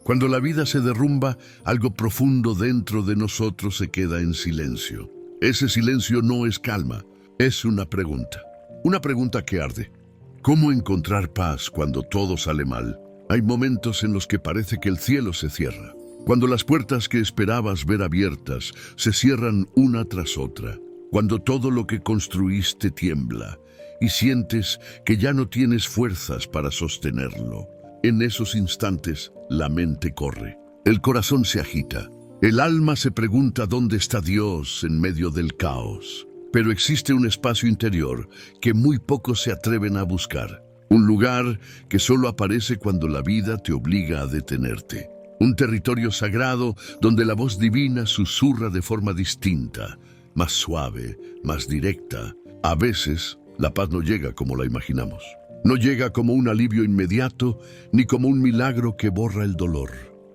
Cuando la vida se derrumba, algo profundo dentro de nosotros se queda en silencio. Ese silencio no es calma, es una pregunta que arde. ¿Cómo encontrar paz cuando todo sale mal? Hay momentos en los que parece que el cielo se cierra, cuando las puertas que esperabas ver abiertas se cierran una tras otra, cuando todo lo que construiste tiembla y sientes que ya no tienes fuerzas para sostenerlo. En esos instantes, la mente corre, el corazón se agita, el alma se pregunta dónde está Dios en medio del caos. Pero existe un espacio interior que muy pocos se atreven a buscar, un lugar que solo aparece cuando la vida te obliga a detenerte. Un territorio sagrado donde la voz divina susurra de forma distinta, más suave, más directa. A veces, la paz no llega como la imaginamos. No llega como un alivio inmediato, ni como un milagro que borra el dolor.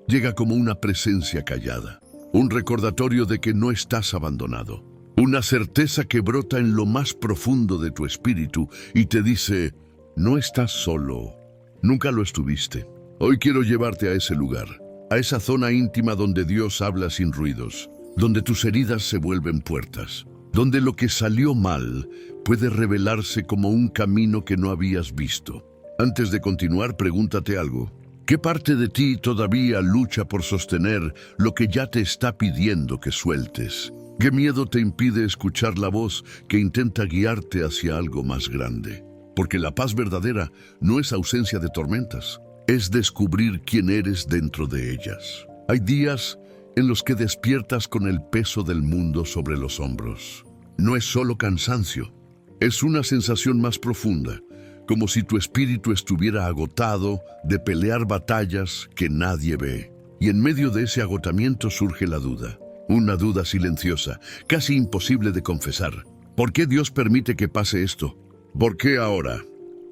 Llega como una presencia callada, un recordatorio de que no estás abandonado. Una certeza que brota en lo más profundo de tu espíritu y te dice, no estás solo, nunca lo estuviste. Hoy quiero llevarte a ese lugar, a esa zona íntima donde Dios habla sin ruidos, donde tus heridas se vuelven puertas, donde lo que salió mal puede revelarse como un camino que no habías visto. Antes de continuar, pregúntate algo. ¿Qué parte de ti todavía lucha por sostener lo que ya te está pidiendo que sueltes? ¿Qué miedo te impide escuchar la voz que intenta guiarte hacia algo más grande? Porque la paz verdadera no es ausencia de tormentas, es descubrir quién eres dentro de ellas. Hay días en los que despiertas con el peso del mundo sobre los hombros. No es solo cansancio, es una sensación más profunda, como si tu espíritu estuviera agotado de pelear batallas que nadie ve. Y en medio de ese agotamiento surge la duda, una duda silenciosa, casi imposible de confesar. ¿Por qué Dios permite que pase esto? ¿Por qué ahora?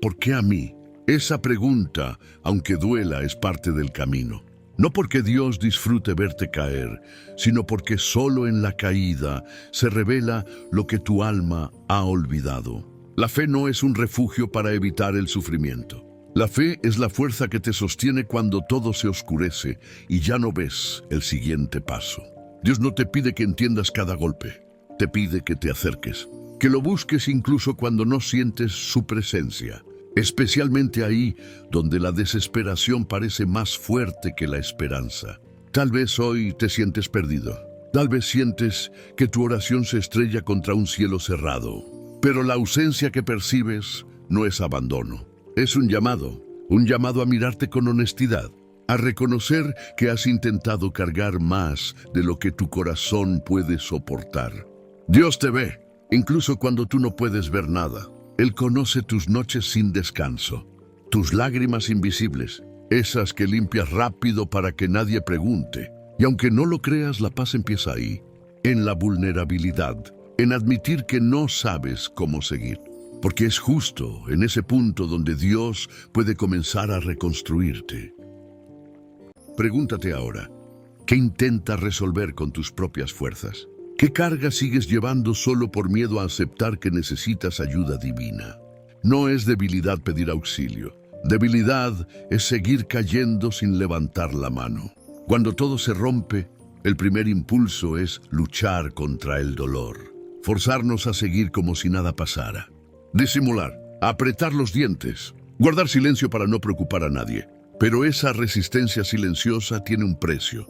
¿Por qué a mí? Esa pregunta, aunque duela, es parte del camino. No porque Dios disfrute verte caer, sino porque solo en la caída se revela lo que tu alma ha olvidado. La fe no es un refugio para evitar el sufrimiento. La fe es la fuerza que te sostiene cuando todo se oscurece y ya no ves el siguiente paso. Dios no te pide que entiendas cada golpe, te pide que te acerques, que lo busques incluso cuando no sientes su presencia. Especialmente ahí donde la desesperación parece más fuerte que la esperanza. Tal vez hoy te sientes perdido. Tal vez sientes que tu oración se estrella contra un cielo cerrado. Pero la ausencia que percibes no es abandono. Es un llamado a mirarte con honestidad, a reconocer que has intentado cargar más de lo que tu corazón puede soportar. Dios te ve, incluso cuando tú no puedes ver nada. Él conoce tus noches sin descanso, tus lágrimas invisibles, esas que limpias rápido para que nadie pregunte. Y aunque no lo creas, la paz empieza ahí, en la vulnerabilidad, en admitir que no sabes cómo seguir. Porque es justo en ese punto donde Dios puede comenzar a reconstruirte. Pregúntate ahora, ¿qué intentas resolver con tus propias fuerzas? ¿Qué carga sigues llevando solo por miedo a aceptar que necesitas ayuda divina? No es debilidad pedir auxilio. Debilidad es seguir cayendo sin levantar la mano. Cuando todo se rompe, el primer impulso es luchar contra el dolor. Forzarnos a seguir como si nada pasara. Disimular, apretar los dientes, guardar silencio para no preocupar a nadie. Pero esa resistencia silenciosa tiene un precio.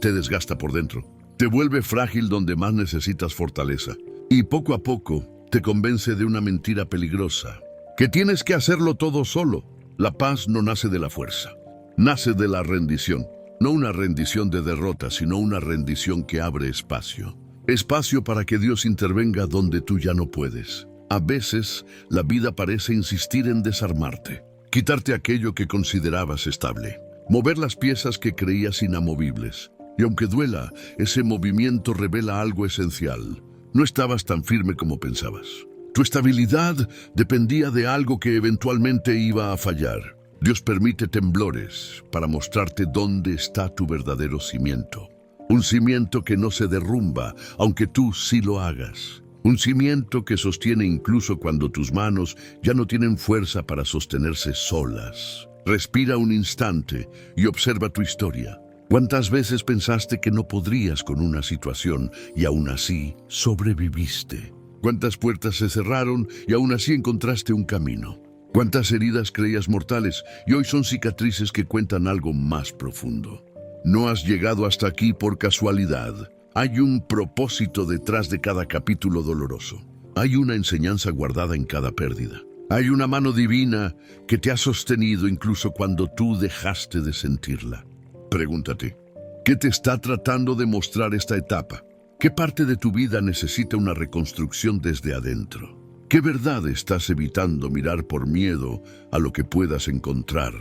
Te desgasta por dentro. Te vuelve frágil donde más necesitas fortaleza. Y poco a poco te convence de una mentira peligrosa. Que tienes que hacerlo todo solo. La paz no nace de la fuerza. Nace de la rendición. No una rendición de derrota, sino una rendición que abre espacio. Espacio para que Dios intervenga donde tú ya no puedes. A veces, la vida parece insistir en desarmarte. Quitarte aquello que considerabas estable. Mover las piezas que creías inamovibles. Y aunque duela, ese movimiento revela algo esencial. No estabas tan firme como pensabas. Tu estabilidad dependía de algo que eventualmente iba a fallar. Dios permite temblores para mostrarte dónde está tu verdadero cimiento. Un cimiento que no se derrumba, aunque tú sí lo hagas. Un cimiento que sostiene incluso cuando tus manos ya no tienen fuerza para sostenerse solas. Respira un instante y observa tu historia. ¿Cuántas veces pensaste que no podrías con una situación y aún así sobreviviste? ¿Cuántas puertas se cerraron y aún así encontraste un camino? ¿Cuántas heridas creías mortales y hoy son cicatrices que cuentan algo más profundo? No has llegado hasta aquí por casualidad. Hay un propósito detrás de cada capítulo doloroso. Hay una enseñanza guardada en cada pérdida. Hay una mano divina que te ha sostenido incluso cuando tú dejaste de sentirla. Pregúntate, ¿qué te está tratando de mostrar esta etapa? ¿Qué parte de tu vida necesita una reconstrucción desde adentro? ¿Qué verdad estás evitando mirar por miedo a lo que puedas encontrar?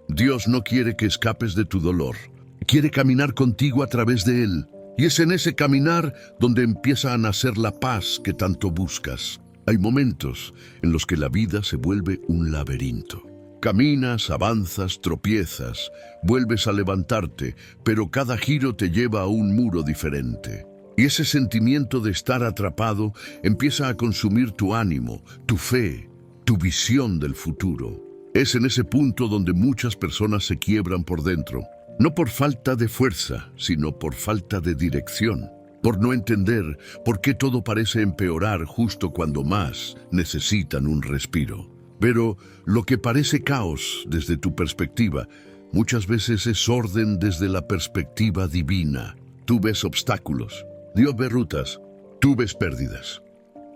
Dios no quiere que escapes de tu dolor. Quiere caminar contigo a través de él. Y es en ese caminar donde empieza a nacer la paz que tanto buscas. Hay momentos en los que la vida se vuelve un laberinto. Caminas, avanzas, tropiezas, vuelves a levantarte, pero cada giro te lleva a un muro diferente. Y ese sentimiento de estar atrapado empieza a consumir tu ánimo, tu fe, tu visión del futuro. Es en ese punto donde muchas personas se quiebran por dentro. No por falta de fuerza, sino por falta de dirección. Por no entender por qué todo parece empeorar justo cuando más necesitan un respiro. Pero lo que parece caos desde tu perspectiva, muchas veces es orden desde la perspectiva divina. Tú ves obstáculos, Dios ve rutas, tú ves pérdidas.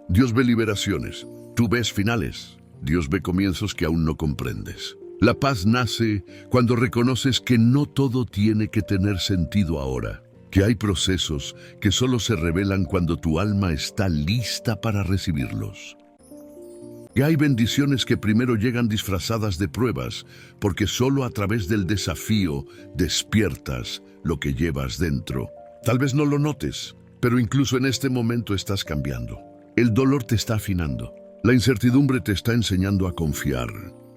Dios ve liberaciones, tú ves finales, Dios ve comienzos que aún no comprendes. La paz nace cuando reconoces que no todo tiene que tener sentido ahora, que hay procesos que solo se revelan cuando tu alma está lista para recibirlos. Que hay bendiciones que primero llegan disfrazadas de pruebas, porque solo a través del desafío despiertas lo que llevas dentro. Tal vez no lo notes, pero incluso en este momento estás cambiando. El dolor te está afinando. La incertidumbre te está enseñando a confiar.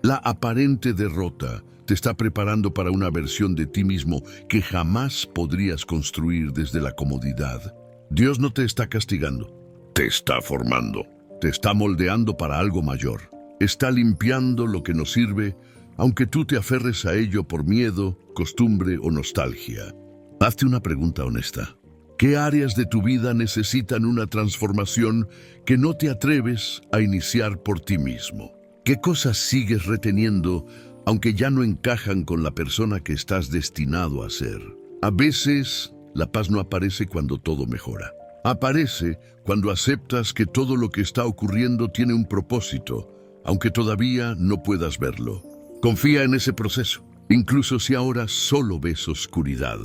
La aparente derrota te está preparando para una versión de ti mismo que jamás podrías construir desde la comodidad. Dios no te está castigando, te está formando. Te está moldeando para algo mayor. Está limpiando lo que no sirve, aunque tú te aferres a ello por miedo, costumbre o nostalgia. Hazte una pregunta honesta. ¿Qué áreas de tu vida necesitan una transformación que no te atreves a iniciar por ti mismo? ¿Qué cosas sigues reteniendo, aunque ya no encajan con la persona que estás destinado a ser? A veces, la paz no aparece cuando todo mejora. Aparece cuando aceptas que todo lo que está ocurriendo tiene un propósito, aunque todavía no puedas verlo. Confía en ese proceso, incluso si ahora solo ves oscuridad.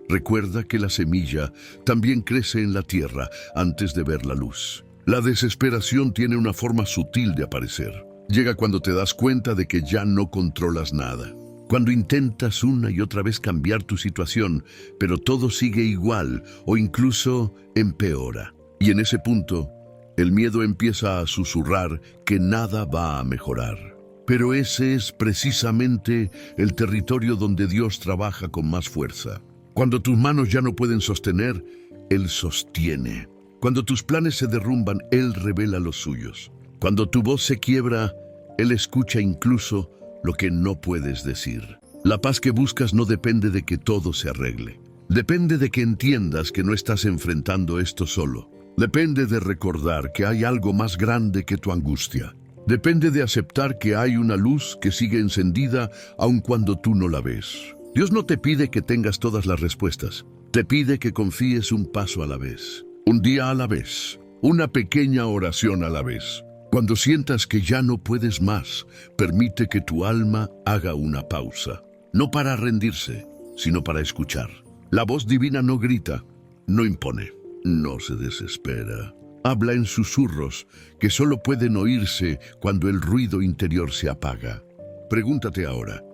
Recuerda que la semilla también crece en la tierra antes de ver la luz. La desesperación tiene una forma sutil de aparecer. Llega cuando te das cuenta de que ya no controlas nada. Cuando intentas una y otra vez cambiar tu situación, pero todo sigue igual o incluso empeora. Y en ese punto, el miedo empieza a susurrar que nada va a mejorar. Pero ese es precisamente el territorio donde Dios trabaja con más fuerza. Cuando tus manos ya no pueden sostener, Él sostiene. Cuando tus planes se derrumban, Él revela los suyos. Cuando tu voz se quiebra, Él escucha incluso lo que no puedes decir. La paz que buscas no depende de que todo se arregle. Depende de que entiendas que no estás enfrentando esto solo. Depende de recordar que hay algo más grande que tu angustia. Depende de aceptar que hay una luz que sigue encendida aun cuando tú no la ves. Dios no te pide que tengas todas las respuestas. Te pide que confíes un paso a la vez, un día a la vez, una pequeña oración a la vez. Cuando sientas que ya no puedes más, permite que tu alma haga una pausa. No para rendirse, sino para escuchar. La voz divina no grita, no impone, no se desespera. Habla en susurros que solo pueden oírse cuando el ruido interior se apaga. Pregúntate ahora,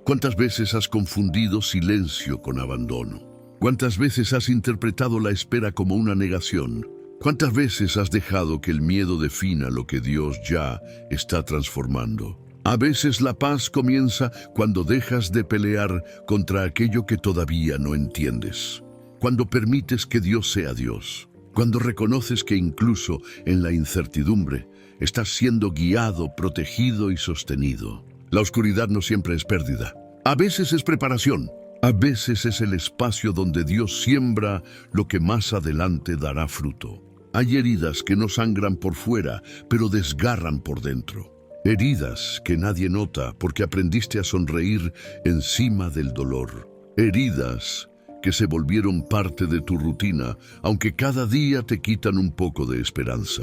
¿cuántas veces has confundido silencio con abandono? ¿Cuántas veces has interpretado la espera como una negación? ¿Cuántas veces has dejado que el miedo defina lo que Dios ya está transformando? A veces la paz comienza cuando dejas de pelear contra aquello que todavía no entiendes. Cuando permites que Dios sea Dios. Cuando reconoces que incluso en la incertidumbre estás siendo guiado, protegido y sostenido. La oscuridad no siempre es pérdida. A veces es preparación. A veces es el espacio donde Dios siembra lo que más adelante dará fruto. Hay heridas que no sangran por fuera, pero desgarran por dentro. Heridas que nadie nota porque aprendiste a sonreír encima del dolor. Heridas que se volvieron parte de tu rutina, aunque cada día te quitan un poco de esperanza.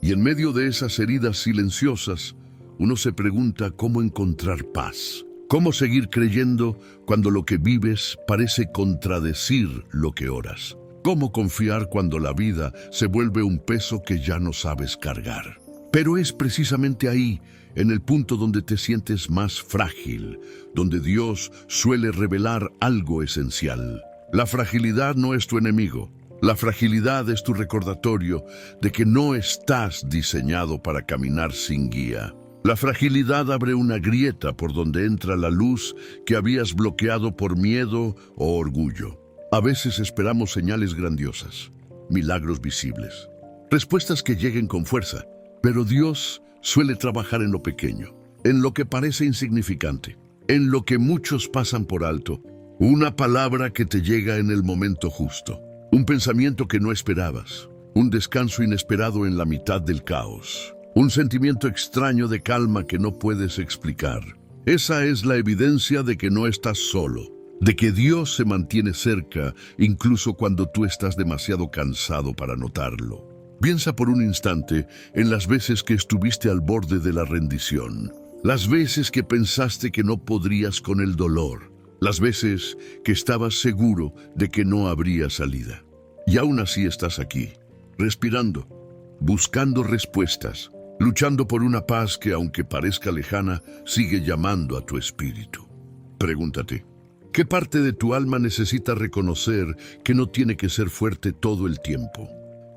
Y en medio de esas heridas silenciosas, uno se pregunta cómo encontrar paz. Cómo seguir creyendo cuando lo que vives parece contradecir lo que oras. Cómo confiar cuando la vida se vuelve un peso que ya no sabes cargar. Pero es precisamente ahí, en el punto donde te sientes más frágil, donde Dios suele revelar algo esencial. La fragilidad no es tu enemigo. La fragilidad es tu recordatorio de que no estás diseñado para caminar sin guía. La fragilidad abre una grieta por donde entra la luz que habías bloqueado por miedo o orgullo. A veces esperamos señales grandiosas, milagros visibles, respuestas que lleguen con fuerza, pero Dios suele trabajar en lo pequeño, en lo que parece insignificante, en lo que muchos pasan por alto. Una palabra que te llega en el momento justo, un pensamiento que no esperabas, un descanso inesperado en la mitad del caos. Un sentimiento extraño de calma que no puedes explicar. Esa es la evidencia de que no estás solo, de que Dios se mantiene cerca incluso cuando tú estás demasiado cansado para notarlo. Piensa por un instante en las veces que estuviste al borde de la rendición, las veces que pensaste que no podrías con el dolor, las veces que estabas seguro de que no habría salida. Y aún así estás aquí, respirando, buscando respuestas, luchando por una paz que, aunque parezca lejana, sigue llamando a tu espíritu. Pregúntate, ¿qué parte de tu alma necesita reconocer que no tiene que ser fuerte todo el tiempo?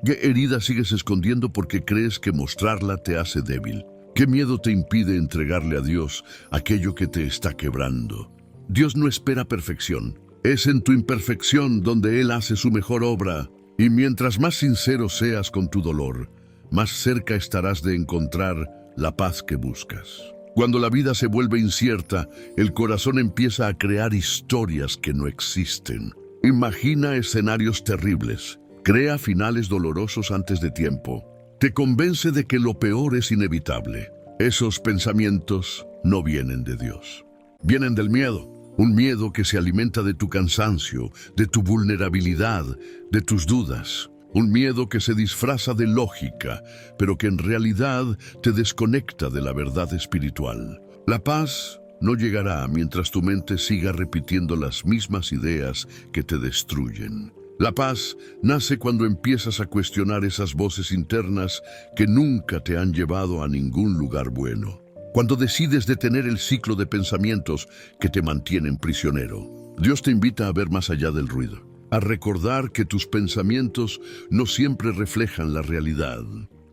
¿Qué herida sigues escondiendo porque crees que mostrarla te hace débil? ¿Qué miedo te impide entregarle a Dios aquello que te está quebrando? Dios no espera perfección. Es en tu imperfección donde Él hace su mejor obra. Y mientras más sincero seas con tu dolor, más cerca estarás de encontrar la paz que buscas. Cuando la vida se vuelve incierta, el corazón empieza a crear historias que no existen. Imagina escenarios terribles, crea finales dolorosos antes de tiempo. Te convence de que lo peor es inevitable. Esos pensamientos no vienen de Dios. Vienen del miedo. Un miedo que se alimenta de tu cansancio, de tu vulnerabilidad, de tus dudas. Un miedo que se disfraza de lógica, pero que en realidad te desconecta de la verdad espiritual. La paz no llegará mientras tu mente siga repitiendo las mismas ideas que te destruyen. La paz nace cuando empiezas a cuestionar esas voces internas que nunca te han llevado a ningún lugar bueno. Cuando decides detener el ciclo de pensamientos que te mantienen prisionero. Dios te invita a ver más allá del ruido, a recordar que tus pensamientos no siempre reflejan la realidad,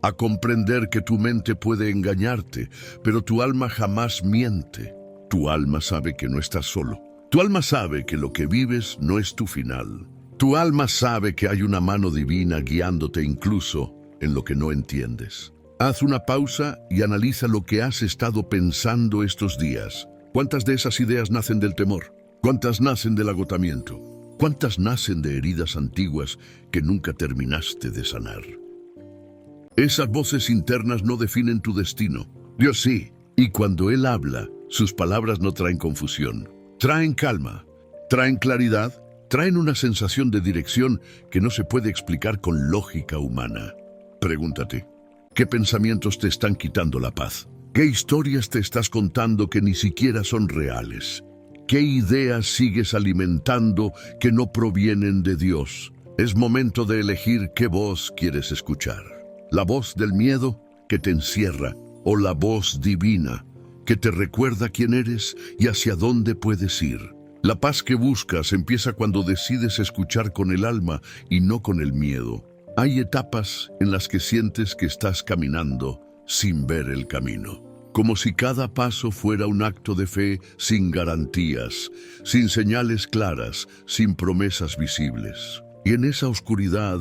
a comprender que tu mente puede engañarte, pero tu alma jamás miente. Tu alma sabe que no estás solo. Tu alma sabe que lo que vives no es tu final. Tu alma sabe que hay una mano divina guiándote incluso en lo que no entiendes. Haz una pausa y analiza lo que has estado pensando estos días. ¿Cuántas de esas ideas nacen del temor? ¿Cuántas nacen del agotamiento? ¿Cuántas nacen de heridas antiguas que nunca terminaste de sanar? Esas voces internas no definen tu destino. Dios sí. Y cuando Él habla, sus palabras no traen confusión. Traen calma, traen claridad, traen una sensación de dirección que no se puede explicar con lógica humana. Pregúntate, ¿qué pensamientos te están quitando la paz? ¿Qué historias te estás contando que ni siquiera son reales? ¿Qué ideas sigues alimentando que no provienen de Dios? Es momento de elegir qué voz quieres escuchar. La voz del miedo que te encierra o la voz divina que te recuerda quién eres y hacia dónde puedes ir. La paz que buscas empieza cuando decides escuchar con el alma y no con el miedo. Hay etapas en las que sientes que estás caminando sin ver el camino, como si cada paso fuera un acto de fe sin garantías, sin señales claras, sin promesas visibles. Y en esa oscuridad,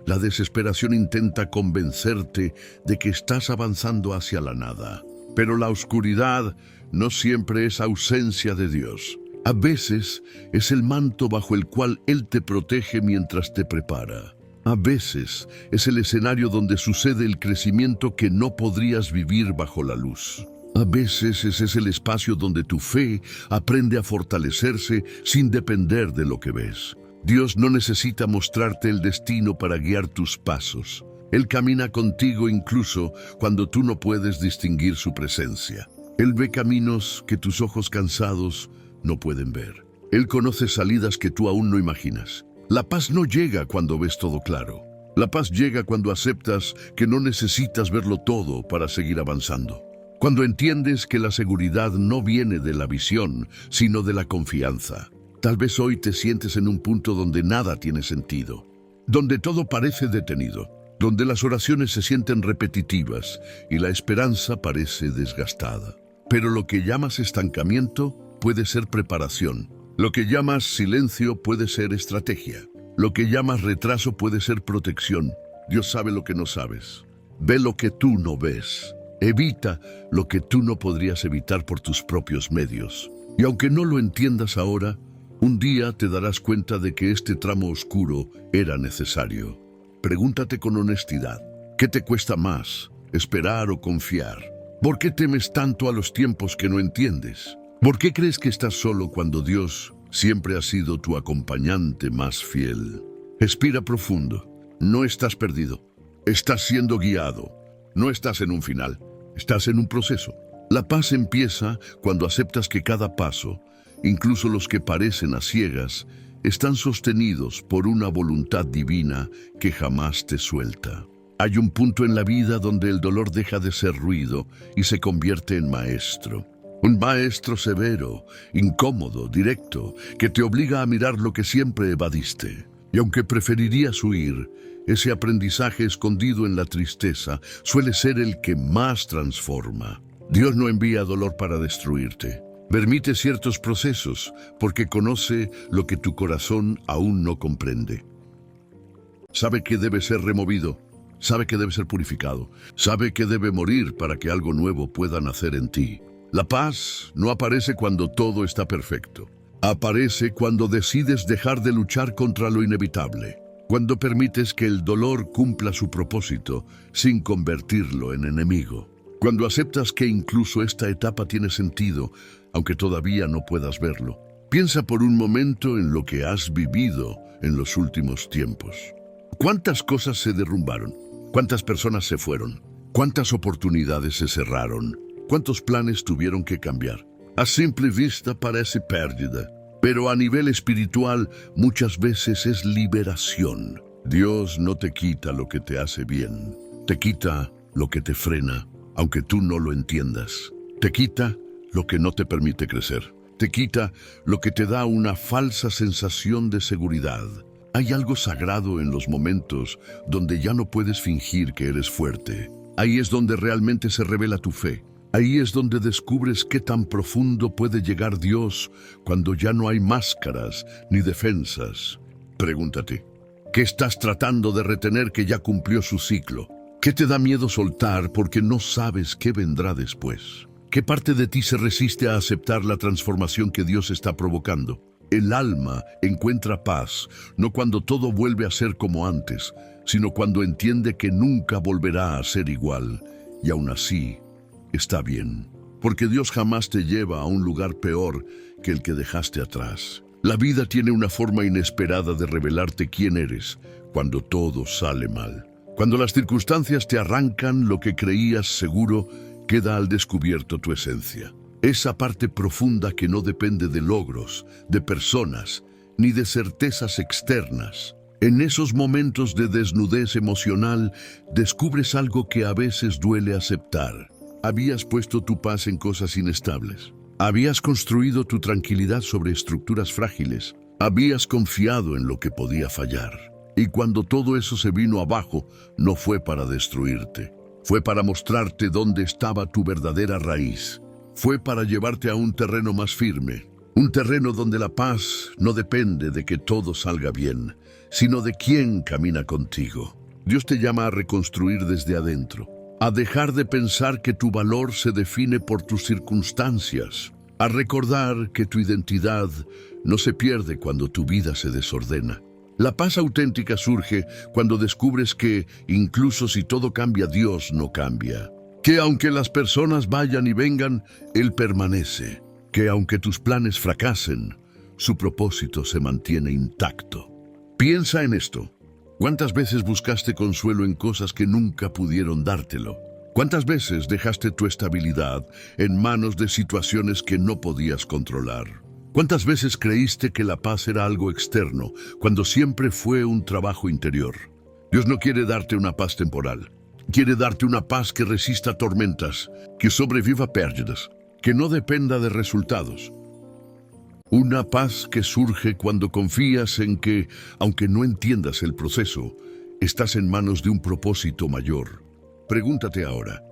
la desesperación intenta convencerte de que estás avanzando hacia la nada. Pero la oscuridad no siempre es ausencia de Dios. A veces es el manto bajo el cual Él te protege mientras te prepara. A veces es el escenario donde sucede el crecimiento que no podrías vivir bajo la luz. A veces ese es el espacio donde tu fe aprende a fortalecerse sin depender de lo que ves. Dios no necesita mostrarte el destino para guiar tus pasos. Él camina contigo incluso cuando tú no puedes distinguir su presencia. Él ve caminos que tus ojos cansados no pueden ver. Él conoce salidas que tú aún no imaginas. La paz no llega cuando ves todo claro. La paz llega cuando aceptas que no necesitas verlo todo para seguir avanzando. Cuando entiendes que la seguridad no viene de la visión, sino de la confianza. Tal vez hoy te sientes en un punto donde nada tiene sentido, donde todo parece detenido, donde las oraciones se sienten repetitivas y la esperanza parece desgastada. Pero lo que llamas estancamiento puede ser preparación. Lo que llamas silencio puede ser estrategia. Lo que llamas retraso puede ser protección. Dios sabe lo que no sabes. Ve lo que tú no ves. Evita lo que tú no podrías evitar por tus propios medios. Y aunque no lo entiendas ahora, un día te darás cuenta de que este tramo oscuro era necesario. Pregúntate con honestidad, ¿qué te cuesta más, esperar o confiar? ¿Por qué temes tanto a los tiempos que no entiendes? ¿Por qué crees que estás solo cuando Dios siempre ha sido tu acompañante más fiel? Respira profundo. No estás perdido. Estás siendo guiado. No estás en un final. Estás en un proceso. La paz empieza cuando aceptas que cada paso, incluso los que parecen a ciegas, están sostenidos por una voluntad divina que jamás te suelta. Hay un punto en la vida donde el dolor deja de ser ruido y se convierte en maestro. Un maestro severo, incómodo, directo, que te obliga a mirar lo que siempre evadiste. Y aunque preferirías huir, ese aprendizaje escondido en la tristeza suele ser el que más transforma. Dios no envía dolor para destruirte. Permite ciertos procesos porque conoce lo que tu corazón aún no comprende. Sabe que debe ser removido, sabe que debe ser purificado, sabe que debe morir para que algo nuevo pueda nacer en ti. La paz no aparece cuando todo está perfecto. Aparece cuando decides dejar de luchar contra lo inevitable, cuando permites que el dolor cumpla su propósito sin convertirlo en enemigo, cuando aceptas que incluso esta etapa tiene sentido, aunque todavía no puedas verlo. Piensa por un momento en lo que has vivido en los últimos tiempos. ¿Cuántas cosas se derrumbaron? ¿Cuántas personas se fueron? ¿Cuántas oportunidades se cerraron? ¿Cuántos planes tuvieron que cambiar? A simple vista parece pérdida, pero a nivel espiritual muchas veces es liberación. Dios no te quita lo que te hace bien, te quita lo que te frena, aunque tú no lo entiendas. Te quita lo que no te permite crecer. Te quita lo que te da una falsa sensación de seguridad. Hay algo sagrado en los momentos donde ya no puedes fingir que eres fuerte. Ahí es donde realmente se revela tu fe. Ahí es donde descubres qué tan profundo puede llegar Dios cuando ya no hay máscaras ni defensas. Pregúntate, ¿qué estás tratando de retener que ya cumplió su ciclo? ¿Qué te da miedo soltar porque no sabes qué vendrá después? ¿Qué parte de ti se resiste a aceptar la transformación que Dios está provocando? El alma encuentra paz, no cuando todo vuelve a ser como antes, sino cuando entiende que nunca volverá a ser igual, y aún así, está bien, porque Dios jamás te lleva a un lugar peor que el que dejaste atrás. La vida tiene una forma inesperada de revelarte quién eres cuando todo sale mal. Cuando las circunstancias te arrancan lo que creías seguro, queda al descubierto tu esencia. Esa parte profunda que no depende de logros, de personas, ni de certezas externas. En esos momentos de desnudez emocional, descubres algo que a veces duele aceptar. Habías puesto tu paz en cosas inestables. Habías construido tu tranquilidad sobre estructuras frágiles. Habías confiado en lo que podía fallar. Y cuando todo eso se vino abajo, no fue para destruirte. Fue para mostrarte dónde estaba tu verdadera raíz. Fue para llevarte a un terreno más firme. Un terreno donde la paz no depende de que todo salga bien, sino de quién camina contigo. Dios te llama a reconstruir desde adentro. a dejar de pensar que tu valor se define por tus circunstancias, a recordar que tu identidad no se pierde cuando tu vida se desordena. La paz auténtica surge cuando descubres que, incluso si todo cambia, Dios no cambia. Que aunque las personas vayan y vengan, Él permanece. Que aunque tus planes fracasen, su propósito se mantiene intacto. Piensa en esto. ¿Cuántas veces buscaste consuelo en cosas que nunca pudieron dártelo? ¿Cuántas veces dejaste tu estabilidad en manos de situaciones que no podías controlar? ¿Cuántas veces creíste que la paz era algo externo, cuando siempre fue un trabajo interior? Dios no quiere darte una paz temporal. Quiere darte una paz que resista tormentas, que sobreviva pérdidas, que no dependa de resultados. Una paz que surge cuando confías en que, aunque no entiendas el proceso, estás en manos de un propósito mayor. Pregúntate ahora,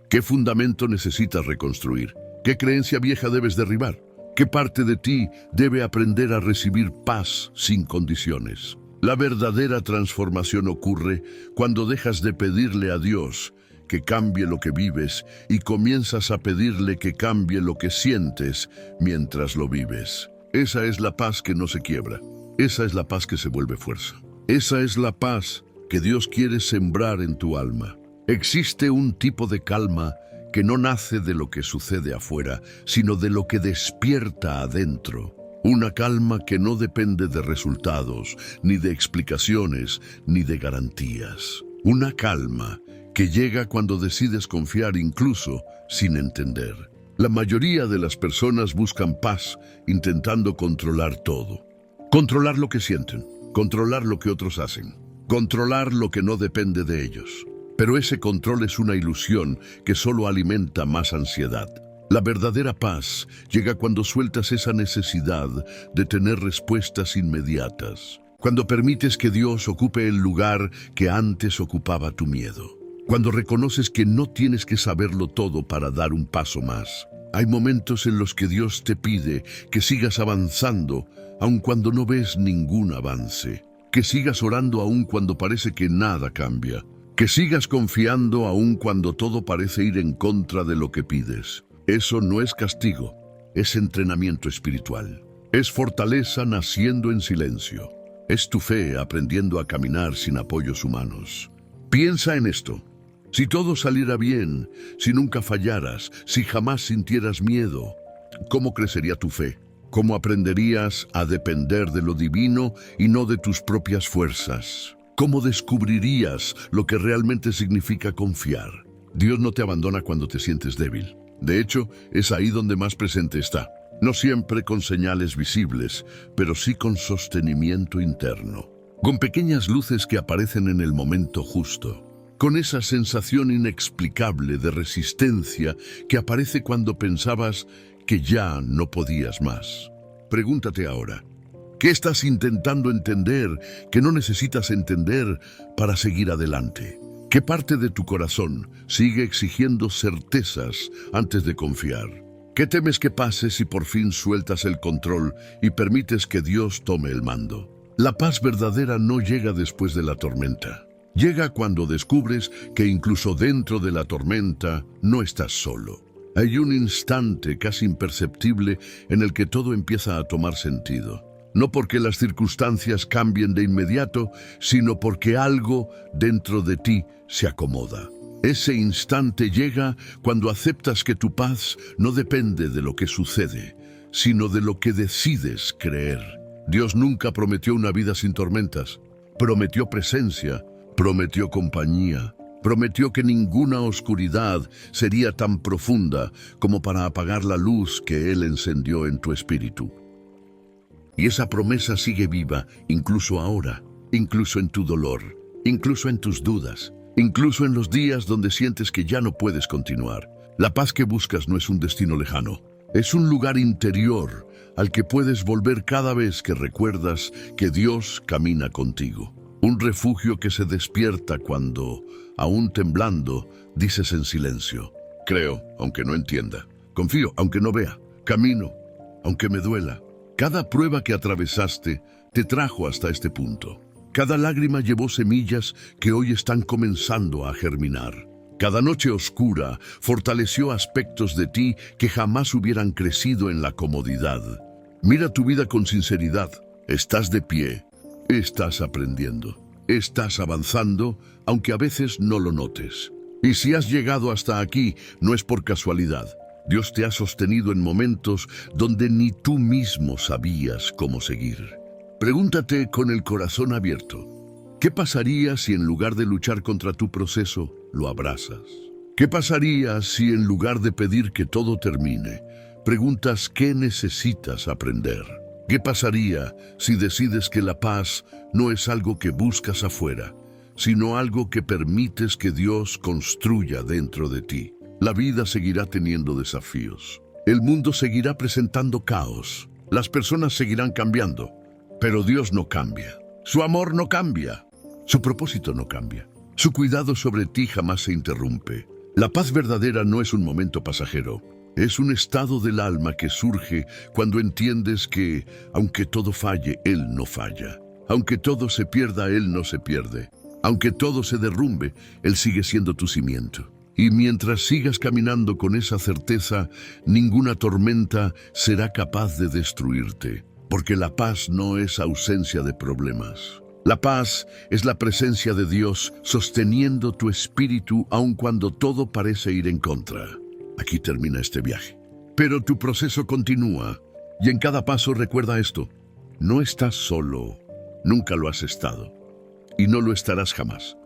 ¿qué fundamento necesitas reconstruir? ¿Qué creencia vieja debes derribar? ¿Qué parte de ti debe aprender a recibir paz sin condiciones? La verdadera transformación ocurre cuando dejas de pedirle a Dios que cambie lo que vives y comienzas a pedirle que cambie lo que sientes mientras lo vives. Esa es la paz que no se quiebra. Esa es la paz que se vuelve fuerza. Esa es la paz que Dios quiere sembrar en tu alma. Existe un tipo de calma que no nace de lo que sucede afuera, sino de lo que despierta adentro. Una calma que no depende de resultados, ni de explicaciones, ni de garantías. Una calma que llega cuando decides confiar incluso sin entender. La mayoría de las personas buscan paz intentando controlar todo. Controlar lo que sienten, controlar lo que otros hacen, controlar lo que no depende de ellos. Pero ese control es una ilusión que solo alimenta más ansiedad. La verdadera paz llega cuando sueltas esa necesidad de tener respuestas inmediatas. Cuando permites que Dios ocupe el lugar que antes ocupaba tu miedo. Cuando reconoces que no tienes que saberlo todo para dar un paso más. Hay momentos en los que Dios te pide que sigas avanzando, aun cuando no ves ningún avance. Que sigas orando aun cuando parece que nada cambia. Que sigas confiando aun cuando todo parece ir en contra de lo que pides. Eso no es castigo, es entrenamiento espiritual. Es fortaleza naciendo en silencio. Es tu fe aprendiendo a caminar sin apoyos humanos. Piensa en esto. Si todo saliera bien, si nunca fallaras, si jamás sintieras miedo, ¿cómo crecería tu fe? ¿Cómo aprenderías a depender de lo divino y no de tus propias fuerzas? ¿Cómo descubrirías lo que realmente significa confiar? Dios no te abandona cuando te sientes débil. De hecho, es ahí donde más presente está. No siempre con señales visibles, pero sí con sostenimiento interno. Con pequeñas luces que aparecen en el momento justo. Con esa sensación inexplicable de resistencia que aparece cuando pensabas que ya no podías más. Pregúntate ahora, ¿qué estás intentando entender que no necesitas entender para seguir adelante? ¿Qué parte de tu corazón sigue exigiendo certezas antes de confiar? ¿Qué temes que pase si por fin sueltas el control y permites que Dios tome el mando? La paz verdadera no llega después de la tormenta. Llega cuando descubres que incluso dentro de la tormenta no estás solo. Hay un instante casi imperceptible en el que todo empieza a tomar sentido. No porque las circunstancias cambien de inmediato, sino porque algo dentro de ti se acomoda. Ese instante llega cuando aceptas que tu paz no depende de lo que sucede, sino de lo que decides creer. Dios nunca prometió una vida sin tormentas. Prometió presencia, prometió compañía, prometió que ninguna oscuridad sería tan profunda como para apagar la luz que Él encendió en tu espíritu. Y esa promesa sigue viva, incluso ahora, incluso en tu dolor, incluso en tus dudas, incluso en los días donde sientes que ya no puedes continuar. La paz que buscas no es un destino lejano, es un lugar interior al que puedes volver cada vez que recuerdas que Dios camina contigo. Un refugio que se despierta cuando, aún temblando, dices en silencio: creo, aunque no entienda. Confío, aunque no vea. Camino, aunque me duela. Cada prueba que atravesaste te trajo hasta este punto. Cada lágrima llevó semillas que hoy están comenzando a germinar. Cada noche oscura fortaleció aspectos de ti que jamás hubieran crecido en la comodidad. Mira tu vida con sinceridad. Estás de pie, estás aprendiendo, estás avanzando, aunque a veces no lo notes. Y si has llegado hasta aquí, no es por casualidad. Dios te ha sostenido en momentos donde ni tú mismo sabías cómo seguir. Pregúntate con el corazón abierto. ¿Qué pasaría si en lugar de luchar contra tu proceso, lo abrazas? ¿Qué pasaría si en lugar de pedir que todo termine, preguntas qué necesitas aprender? ¿Qué pasaría si decides que la paz no es algo que buscas afuera, sino algo que permites que Dios construya dentro de ti? La vida seguirá teniendo desafíos. El mundo seguirá presentando caos. Las personas seguirán cambiando. Pero Dios no cambia. Su amor no cambia. Su propósito no cambia. Su cuidado sobre ti jamás se interrumpe. La paz verdadera no es un momento pasajero. Es un estado del alma que surge cuando entiendes que, aunque todo falle, Él no falla. Aunque todo se pierda, Él no se pierde. Aunque todo se derrumbe, Él sigue siendo tu cimiento. Y mientras sigas caminando con esa certeza, ninguna tormenta será capaz de destruirte. Porque la paz no es ausencia de problemas. La paz es la presencia de Dios sosteniendo tu espíritu aun cuando todo parece ir en contra. Aquí termina este viaje. Pero tu proceso continúa. Y en cada paso recuerda esto. No estás solo. Nunca lo has estado. Y no lo estarás jamás.